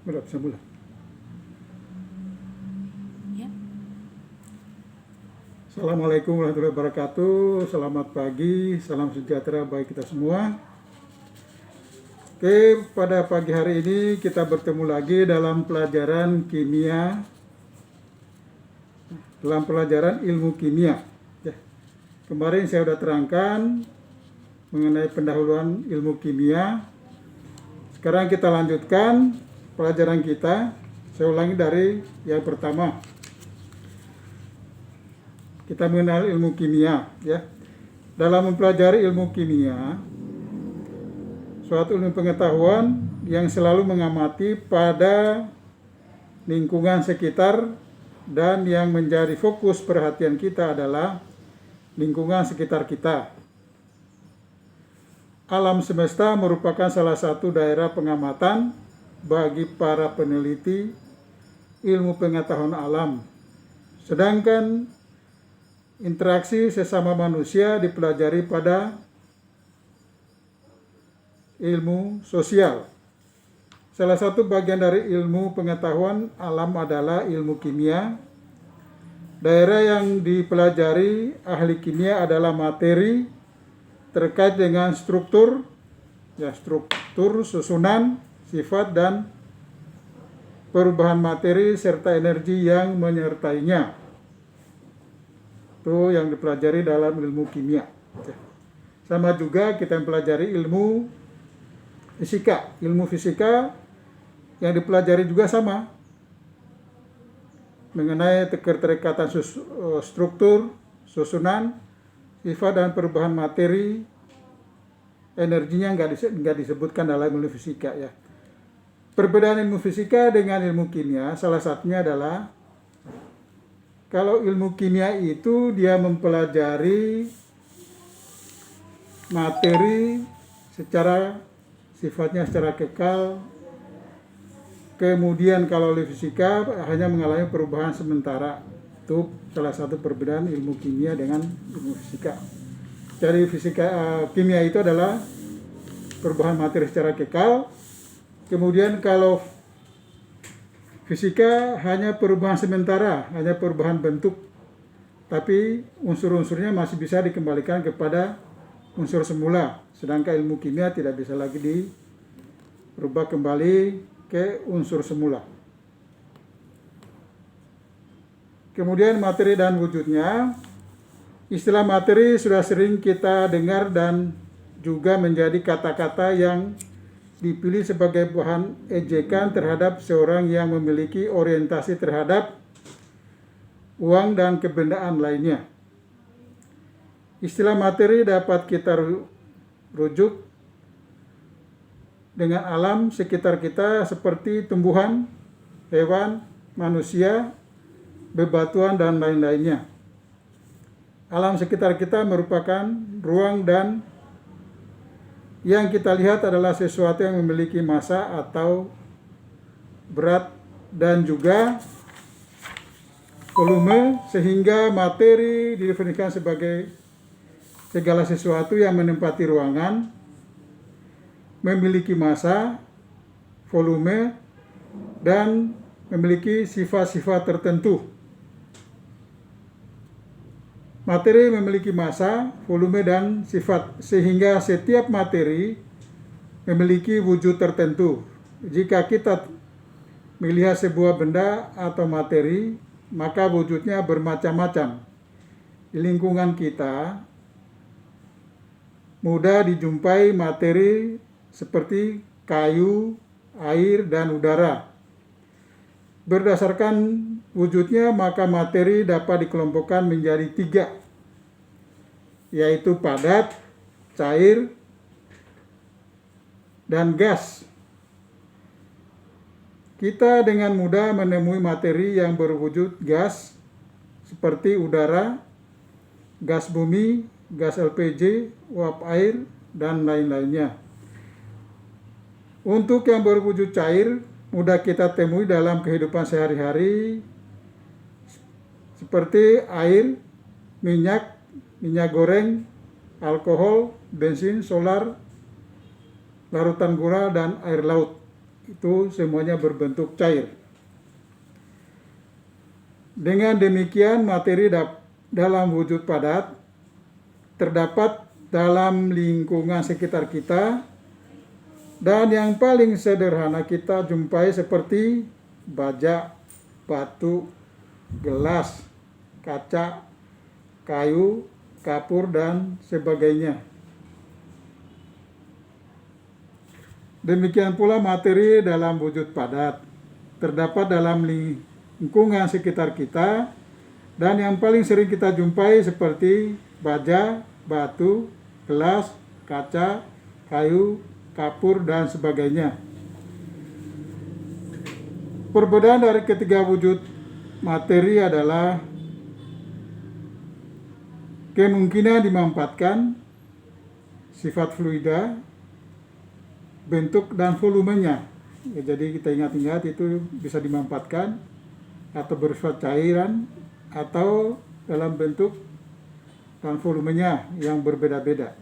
Udah bisa mulai. Ya. Assalamualaikum warahmatullahi wabarakatuh. Selamat pagi, salam sejahtera bagi kita semua. Oke, pada pagi hari ini kita bertemu lagi dalam pelajaran kimia, dalam pelajaran ilmu kimia. Ya. Kemarin saya sudah terangkan mengenai pendahuluan ilmu kimia. Sekarang kita lanjutkan pelajaran kita. Saya ulangi dari yang pertama. Kita mengenal ilmu kimia, ya. Dalam mempelajari ilmu kimia, suatu ilmu pengetahuan yang selalu mengamati pada lingkungan sekitar, dan yang menjadi fokus perhatian kita adalah lingkungan sekitar kita. Alam semesta merupakan salah satu daerah pengamatan bagi para peneliti ilmu pengetahuan alam. Sedangkan interaksi sesama manusia dipelajari pada ilmu sosial. Salah satu bagian dari ilmu pengetahuan alam adalah ilmu kimia. Daerah yang dipelajari ahli kimia adalah materi terkait dengan struktur, susunan, sifat, dan perubahan materi serta energi yang menyertainya. Itu yang dipelajari dalam ilmu kimia. Sama juga kita mempelajari ilmu fisika. Ilmu fisika yang dipelajari juga sama, mengenai keterikatan struktur, susunan, sifat, dan perubahan materi, energinya nggak disebutkan dalam ilmu fisika, ya. Perbedaan ilmu fisika dengan ilmu kimia salah satunya adalah kalau ilmu kimia itu dia mempelajari materi secara sifatnya secara kekal. Kemudian kalau ilmu fisika hanya mengalami perubahan sementara. Itu salah satu perbedaan ilmu kimia dengan ilmu fisika. Jadi kimia itu adalah perubahan materi secara kekal. Kemudian kalau fisika hanya perubahan sementara, hanya perubahan bentuk. Tapi unsur-unsurnya masih bisa dikembalikan kepada unsur semula. Sedangkan ilmu kimia tidak bisa lagi dirubah kembali ke unsur semula. Kemudian materi dan wujudnya. Istilah materi sudah sering kita dengar dan juga menjadi kata-kata yang dipilih sebagai bahan ejekan terhadap seorang yang memiliki orientasi terhadap uang dan kebendaan lainnya. Istilah materi dapat kita rujuk dengan alam sekitar kita seperti tumbuhan, hewan, manusia, bebatuan, dan lain-lainnya. Alam sekitar kita merupakan ruang dan yang kita lihat adalah sesuatu yang memiliki massa atau berat dan juga volume, sehingga materi didefinisikan sebagai segala sesuatu yang menempati ruangan, memiliki massa, volume, dan memiliki sifat-sifat tertentu. Materi memiliki massa, volume, dan sifat, sehingga setiap materi memiliki wujud tertentu. Jika kita melihat sebuah benda atau materi, maka wujudnya bermacam-macam. Di lingkungan kita mudah dijumpai materi seperti kayu, air, dan udara. Berdasarkan wujudnya, maka materi dapat dikelompokkan menjadi 3, yaitu padat, cair, dan gas. Kita dengan mudah menemui materi yang berwujud gas seperti udara, gas bumi, gas LPG, uap air, dan lain-lainnya. Untuk yang berwujud cair, mudah kita temui dalam kehidupan sehari-hari seperti air, minyak goreng, alkohol, bensin, solar, larutan gula, dan air laut. Itu semuanya berbentuk cair. Dengan demikian materi dalam wujud padat terdapat dalam lingkungan sekitar kita, dan yang paling sederhana kita jumpai seperti baja, batu, gelas, kaca, kayu, kapur, dan sebagainya. Demikian pula materi dalam wujud padat terdapat dalam lingkungan sekitar kita, dan yang paling sering kita jumpai seperti baja, batu, gelas, kaca, kayu, kapur, dan sebagainya. Perbedaan dari ketiga wujud materi adalah kemungkinan dimanfaatkan, sifat fluida, bentuk, dan volumenya. Ya, jadi kita ingat-ingat itu bisa dimanfaatkan atau bersifat cairan atau dalam bentuk dan volumenya yang berbeda-beda.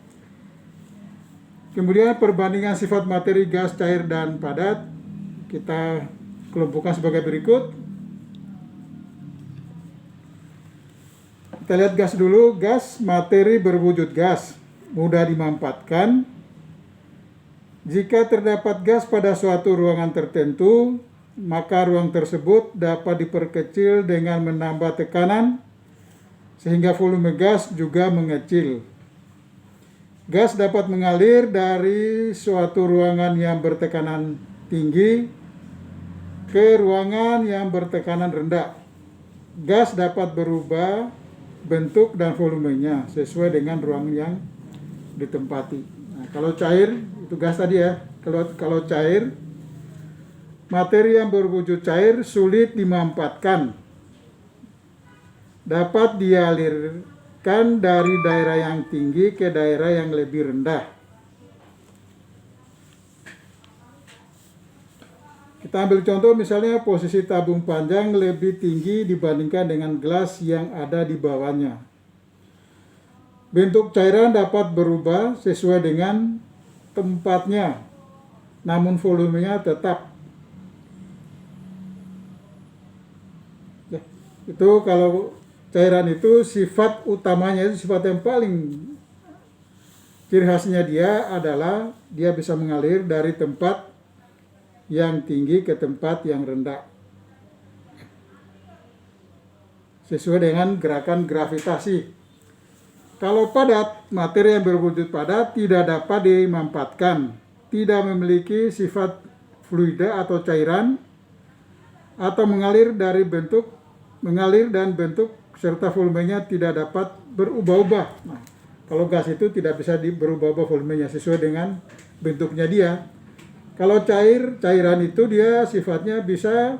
Kemudian perbandingan sifat materi gas, cair, dan padat kita kelompokkan sebagai berikut. Kita lihat gas dulu. Gas, materi berwujud gas, mudah dimanfaatkan. Jika terdapat gas pada suatu ruangan tertentu, maka ruang tersebut dapat diperkecil dengan menambah tekanan, sehingga volume gas juga mengecil. Gas dapat mengalir dari suatu ruangan yang bertekanan tinggi ke ruangan yang bertekanan rendah. Gas dapat berubah bentuk dan volumenya sesuai dengan ruangan yang ditempati. Nah, kalau cair, itu gas tadi ya. Kalau cair, materi yang berwujud cair sulit dimanfaatkan. Dapat dialirkan dari daerah yang tinggi ke daerah yang lebih rendah. Kita ambil contoh misalnya posisi tabung panjang lebih tinggi dibandingkan dengan gelas yang ada di bawahnya. Bentuk cairan dapat berubah sesuai dengan tempatnya, namun volumenya tetap. Ya, itu kalau cairan itu sifat utamanya, itu sifat yang paling ciri khasnya dia adalah dia bisa mengalir dari tempat yang tinggi ke tempat yang rendah sesuai dengan gerakan gravitasi. Kalau padat, materi yang berwujud padat tidak dapat dimanfaatkan, tidak memiliki sifat fluida atau cairan, atau mengalir dan bentuk serta volumenya tidak dapat berubah-ubah. Nah, kalau gas itu tidak bisa berubah-ubah volumenya sesuai dengan bentuknya dia. Kalau cairan itu dia sifatnya bisa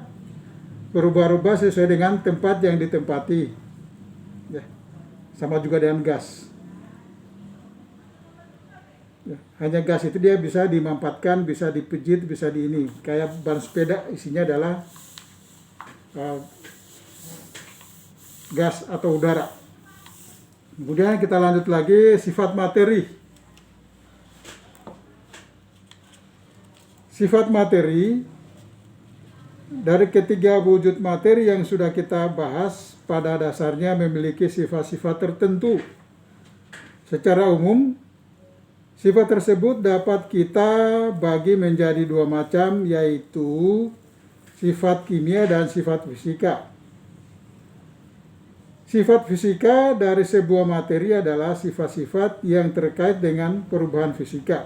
berubah-ubah sesuai dengan tempat yang ditempati. Ya, sama juga dengan gas. Ya, hanya gas itu dia bisa dimanfaatkan, bisa dipijit, bisa di ini. Kayak ban sepeda isinya adalah gas atau udara. Kemudian kita lanjut lagi sifat materi. Sifat materi, dari ketiga wujud materi yang sudah kita bahas, pada dasarnya memiliki sifat-sifat tertentu. Secara umum, sifat tersebut dapat kita bagi menjadi dua macam, yaitu sifat kimia dan sifat fisika. Sifat fisika dari sebuah materi adalah sifat-sifat yang terkait dengan perubahan fisika,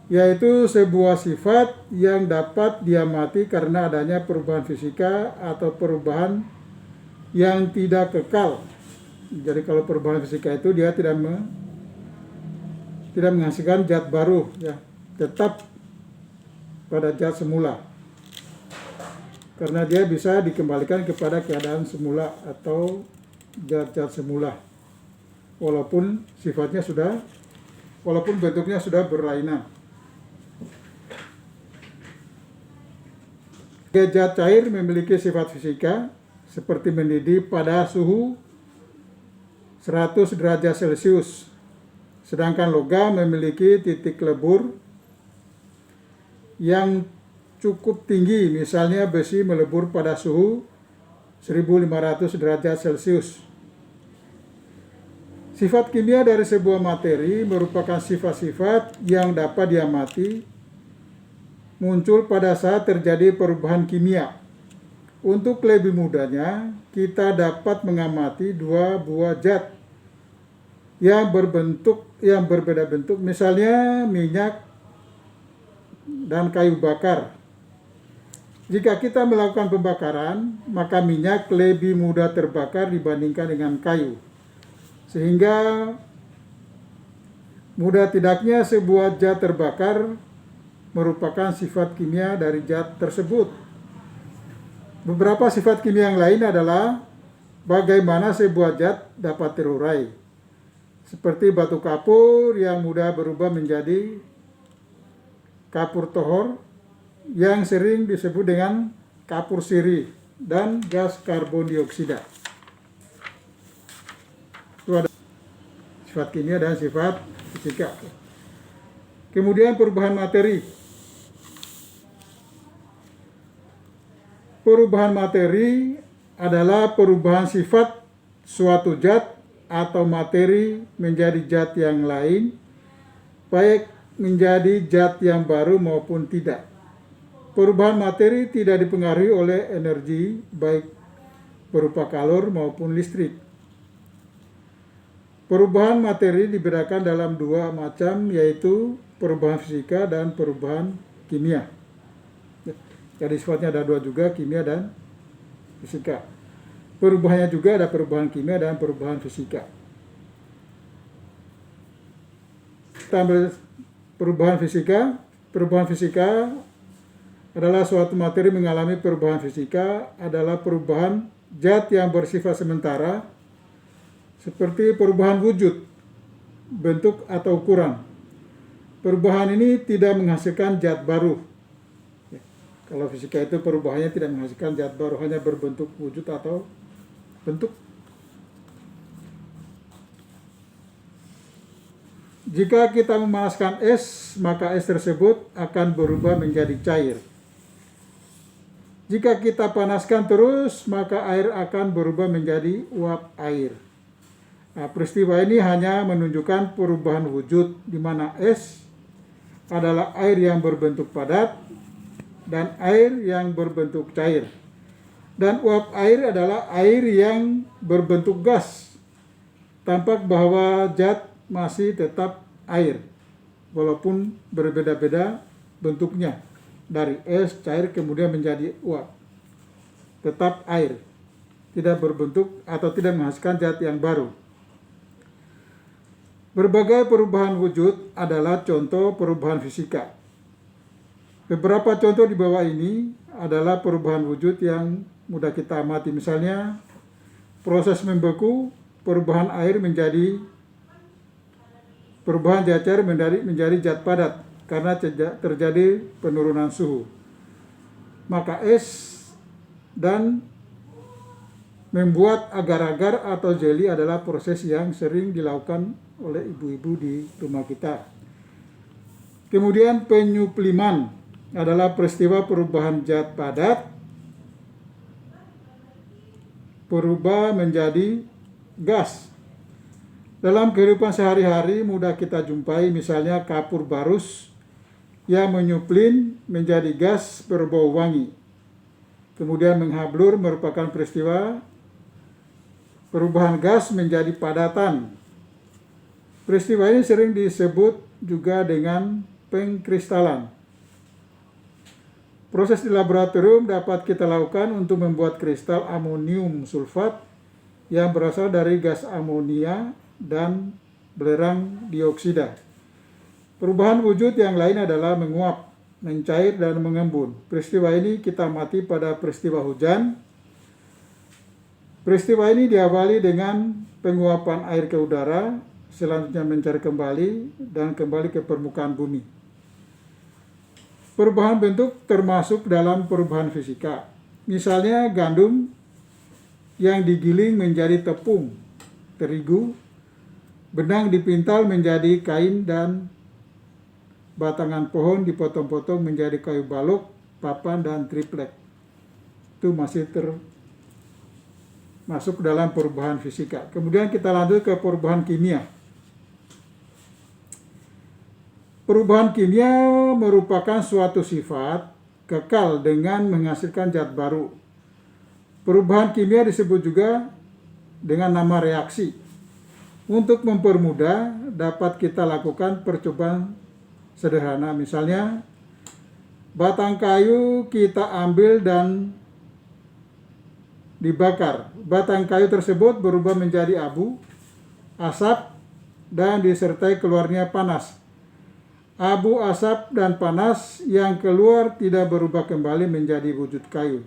yaitu sebuah sifat yang dapat diamati karena adanya perubahan fisika atau perubahan yang tidak kekal. Jadi kalau perubahan fisika itu dia tidak menghasilkan zat baru, ya, tetap pada zat semula. Karena dia bisa dikembalikan kepada keadaan semula atau zat-zat semula. Walaupun bentuknya sudah berlainan. Zat cair memiliki sifat fisika seperti mendidih pada suhu 100 derajat Celcius, sedangkan logam memiliki titik lebur yang cukup tinggi, misalnya besi melebur pada suhu 1500 derajat Celcius. Sifat kimia dari sebuah materi merupakan sifat-sifat yang dapat diamati muncul pada saat terjadi perubahan kimia. Untuk lebih mudahnya, kita dapat mengamati dua buah zat yang berbeda bentuk, misalnya minyak dan kayu bakar. Jika kita melakukan pembakaran, maka minyak lebih mudah terbakar dibandingkan dengan kayu. Sehingga mudah tidaknya sebuah zat terbakar merupakan sifat kimia dari zat tersebut. Beberapa sifat kimia yang lain adalah bagaimana sebuah zat dapat terurai. Seperti batu kapur yang mudah berubah menjadi kapur tohor yang sering disebut dengan kapur sirih dan gas karbon dioksida. Itu ada sifat kimia dan sifat fisika. Kemudian perubahan materi. Perubahan materi adalah perubahan sifat suatu zat atau materi menjadi zat yang lain, baik menjadi zat yang baru maupun tidak. Perubahan materi tidak dipengaruhi oleh energi, baik berupa kalor maupun listrik. Perubahan materi dibedakan dalam dua macam, yaitu perubahan fisika dan perubahan kimia. Jadi sifatnya ada dua juga, kimia dan fisika. Perubahannya juga ada perubahan kimia dan perubahan fisika. Kita ambil perubahan fisika. Perubahan fisika adalah suatu materi mengalami perubahan fisika, adalah perubahan zat yang bersifat sementara, seperti perubahan wujud, bentuk atau ukuran. Perubahan ini tidak menghasilkan zat baru. Kalau fisika itu perubahannya tidak menghasilkan zat baru, hanya berbentuk wujud atau bentuk. Jika kita memanaskan es, maka es tersebut akan berubah menjadi cair. Jika kita panaskan terus, maka air akan berubah menjadi uap air. Nah, peristiwa ini hanya menunjukkan perubahan wujud, di mana es adalah air yang berbentuk padat dan air yang berbentuk cair. Dan uap air adalah air yang berbentuk gas. Tampak bahwa zat masih tetap air, walaupun berbeda-beda bentuknya. Dari es, cair, kemudian menjadi uap. Tetap air, tidak berbentuk atau tidak menghasilkan zat yang baru. Berbagai perubahan wujud adalah contoh perubahan fisika. Beberapa contoh di bawah ini adalah perubahan wujud yang mudah kita amati. Misalnya, proses membeku, perubahan zat cair menjadi zat padat karena terjadi penurunan suhu. Maka es dan membuat agar-agar atau jeli adalah proses yang sering dilakukan oleh ibu-ibu di rumah kita. Kemudian penyupliman adalah peristiwa perubahan zat padat berubah menjadi gas. Dalam kehidupan sehari-hari mudah kita jumpai, misalnya kapur barus yang menyuplin menjadi gas berbau wangi. Kemudian menghablur merupakan peristiwa perubahan gas menjadi padatan. Peristiwa ini sering disebut juga dengan pengkristalan. Proses di laboratorium dapat kita lakukan untuk membuat kristal amonium sulfat yang berasal dari gas amonia dan belerang dioksida. Perubahan wujud yang lain adalah menguap, mencair, dan mengembun. Peristiwa ini kita amati pada peristiwa hujan. Peristiwa ini diawali dengan penguapan air ke udara, selanjutnya mencair kembali dan kembali ke permukaan bumi. Perubahan bentuk termasuk dalam perubahan fisika. Misalnya gandum yang digiling menjadi tepung terigu, benang dipintal menjadi kain dan batangan pohon dipotong-potong menjadi kayu balok, papan, dan triplek. Itu masih masuk dalam perubahan fisika. Kemudian kita lanjut ke perubahan kimia. Perubahan kimia merupakan suatu sifat kekal dengan menghasilkan zat baru. Perubahan kimia disebut juga dengan nama reaksi. Untuk mempermudah, dapat kita lakukan percobaan sederhana. Misalnya, batang kayu kita ambil dan dibakar. Batang kayu tersebut berubah menjadi abu, asap, dan disertai keluarnya panas. Abu, asap, dan panas yang keluar tidak berubah kembali menjadi wujud kayu.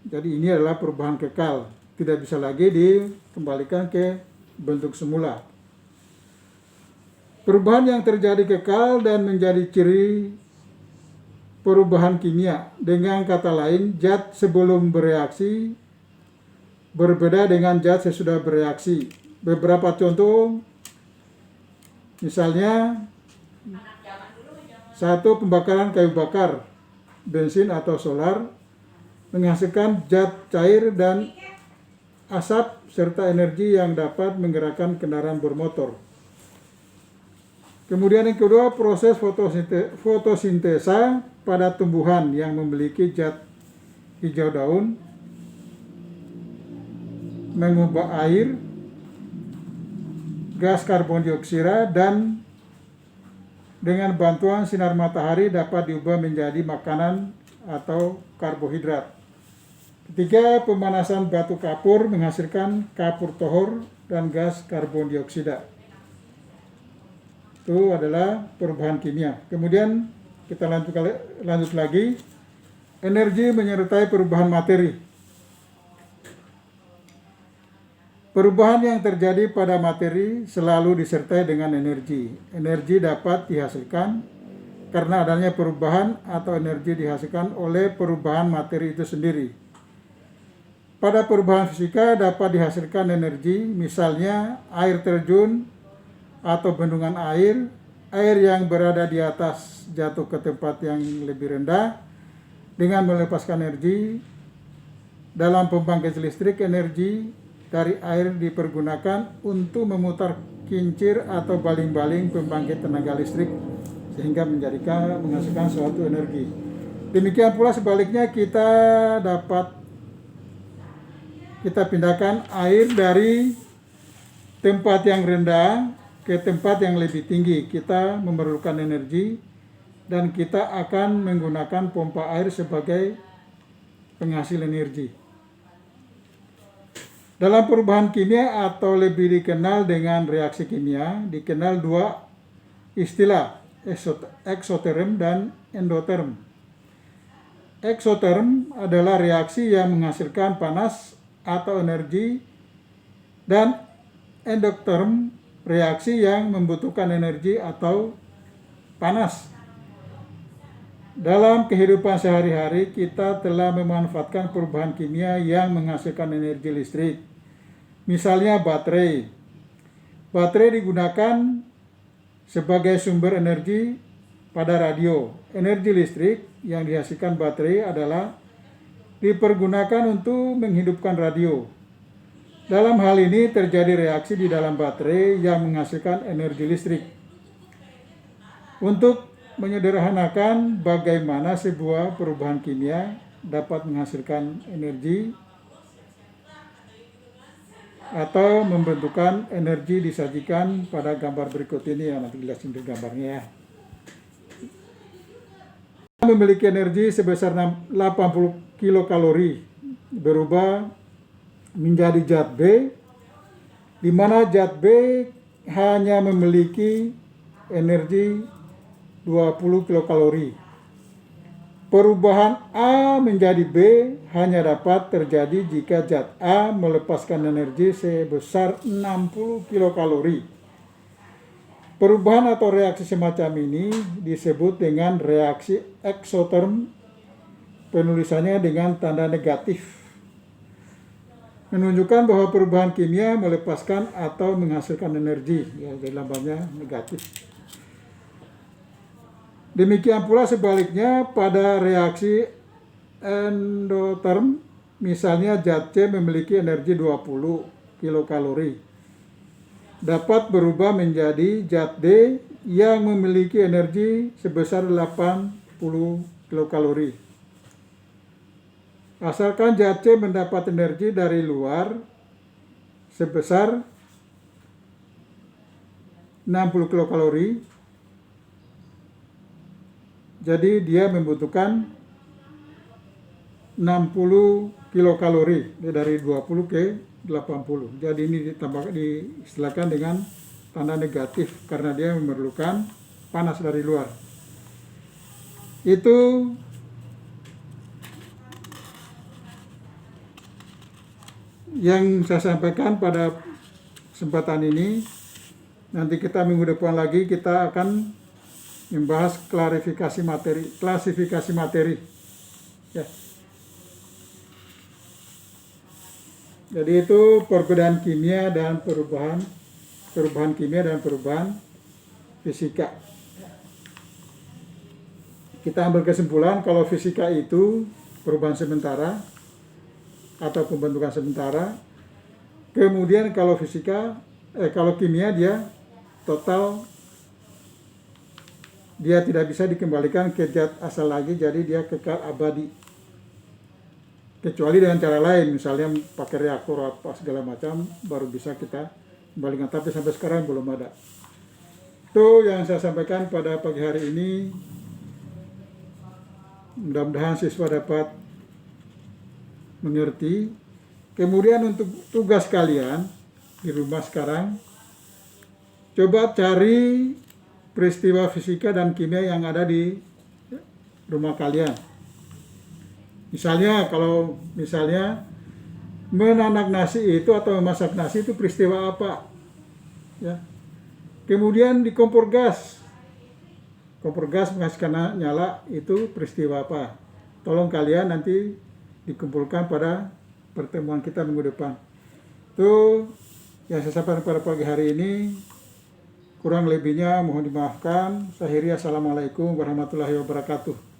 Jadi ini adalah perubahan kekal. Tidak bisa lagi dikembalikan ke bentuk semula. Perubahan yang terjadi kekal dan menjadi ciri perubahan kimia. Dengan kata lain, zat sebelum bereaksi berbeda dengan zat sesudah bereaksi. Beberapa contoh, misalnya, satu, pembakaran kayu bakar, bensin atau solar, menghasilkan zat cair dan asap serta energi yang dapat menggerakkan kendaraan bermotor. Kemudian yang kedua, proses fotosintesa pada tumbuhan yang memiliki zat hijau daun, mengubah air, gas karbon dioksida, dan dengan bantuan sinar matahari dapat diubah menjadi makanan atau karbohidrat. Ketiga, pemanasan batu kapur menghasilkan kapur tohor dan gas karbon dioksida. Itu adalah perubahan kimia. Kemudian kita lanjut lagi. Energi menyertai perubahan materi. Perubahan yang terjadi pada materi selalu disertai dengan energi. Energi dapat dihasilkan karena adanya perubahan atau energi dihasilkan oleh perubahan materi itu sendiri. Pada perubahan fisika dapat dihasilkan energi, misalnya air terjun atau bendungan air yang berada di atas jatuh ke tempat yang lebih rendah dengan melepaskan energi. Dalam pembangkit listrik, energi dari air dipergunakan untuk memutar kincir atau baling-baling pembangkit tenaga listrik sehingga menghasilkan suatu energi. Demikian pula sebaliknya, kita pindahkan air dari tempat yang rendah ke tempat yang lebih tinggi. Kita memerlukan energi dan kita akan menggunakan pompa air sebagai penghasil energi. Dalam perubahan kimia atau lebih dikenal dengan reaksi kimia, dikenal dua istilah, eksoterm dan endoterm. Eksoterm adalah reaksi yang menghasilkan panas atau energi, dan endoterm reaksi yang membutuhkan energi atau panas. Dalam kehidupan sehari-hari kita telah memanfaatkan perubahan kimia yang menghasilkan energi listrik. Misalnya baterai. Baterai digunakan sebagai sumber energi pada radio. Energi listrik yang dihasilkan baterai adalah dipergunakan untuk menghidupkan radio. Dalam hal ini terjadi reaksi di dalam baterai yang menghasilkan energi listrik. Untuk menyederhanakan bagaimana sebuah perubahan kimia dapat menghasilkan energi atau membentukkan energi disajikan pada gambar berikut ini, ya, nanti jelasin di gambarnya ya. Memiliki energi sebesar 80 kilokalori berubah menjadi zat B, di mana zat B hanya memiliki energi 20 kilokalori. Perubahan A menjadi B hanya dapat terjadi jika zat A melepaskan energi sebesar 60 kilokalori. Perubahan atau reaksi semacam ini disebut dengan reaksi eksoterm, penulisannya dengan tanda negatif, menunjukkan bahwa perubahan kimia melepaskan atau menghasilkan energi, ya, jadi lambangnya negatif. Demikian pula sebaliknya pada reaksi endoterm, misalnya zat C memiliki energi 20 kilokalori, dapat berubah menjadi zat D yang memiliki energi sebesar 80 kilokalori. Asalkan zat C mendapat energi dari luar sebesar 60 kilokalori, jadi dia membutuhkan 60 kilokalori dari 20 ke 80. Jadi ini diistilahkan dengan tanda negatif karena dia memerlukan panas dari luar. Itu yang saya sampaikan pada kesempatan ini. Nanti kita minggu depan lagi kita akan membahas klasifikasi materi. Ya. Jadi itu perbedaan kimia dan perubahan kimia dan perubahan fisika. Kita ambil kesimpulan kalau fisika itu perubahan sementara atau pembentukan sementara. Kemudian kalau kimia dia total, dia tidak bisa dikembalikan ke zat asal lagi, jadi dia kekal abadi. Kecuali dengan cara lain, misalnya pakai reaktor apa segala macam, baru bisa kita kembalikan. Tapi sampai sekarang belum ada. Itu yang saya sampaikan pada pagi hari ini. Mudah-mudahan siswa dapat mengerti. Kemudian untuk tugas kalian di rumah sekarang, coba cari peristiwa fisika dan kimia yang ada di rumah kalian. Misalnya menanak nasi itu atau memasak nasi itu peristiwa apa? Ya. Kemudian di kompor gas menghasilkan nyala itu peristiwa apa? Tolong kalian nanti dikumpulkan pada pertemuan kita minggu depan. Itu yang saya sampaikan pada pagi hari ini. Kurang lebihnya mohon dimaafkan. Saya akhiri, assalamualaikum warahmatullahi wabarakatuh.